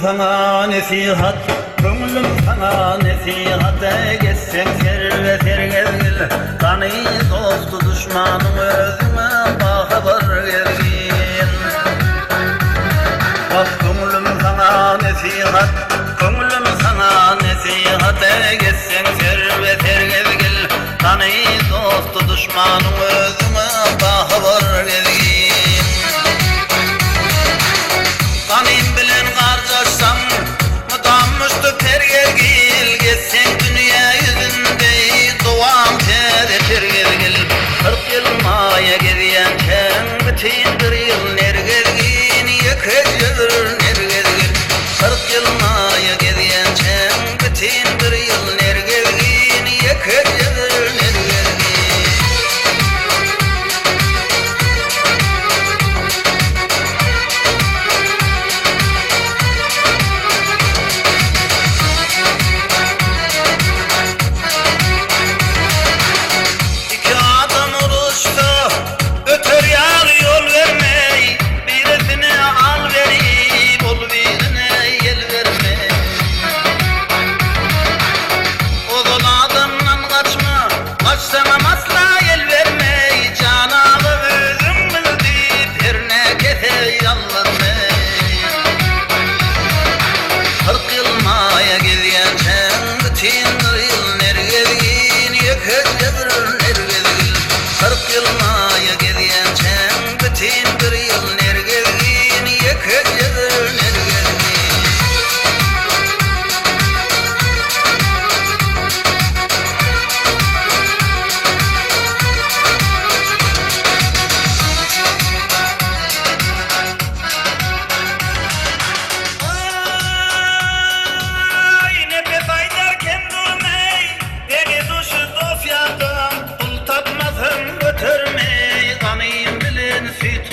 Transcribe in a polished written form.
sana nesihat, gönlüm sana nesihat. Geçsen servet ergel, tanıyı dostu düşmanım özüme bahabar gelgin. Bak gönlüm sana nesihat, gönlüm sana nesihat. Geçsen servet ergel, tanıyı dostu düşmanım özüme bahabar gelgin. Kanım bilen kardeşsam mudanmıştı pergelgil. Geçsen dünya yüzünde doğam tere pergelgil. 40 yıl maya gediyenken bütün bir yıl nergelgin. Yıkıcıdır nergelgil. 40 yıl maya gediyenken bütün bir yıl nergelgin. Yıkıcıdır nergelgin. Kaçsamam asla el vermey, canalı özüm bildi, birine kefe yalvarmey. 40 yıl maya gidiyenken, bütün bir yıl nergelgin, yıkıcıdır nergelgin. 40 yıl maya gidiyenken, bütün bir yıl nergelgin, yıkıcıdır nergelgin. Süt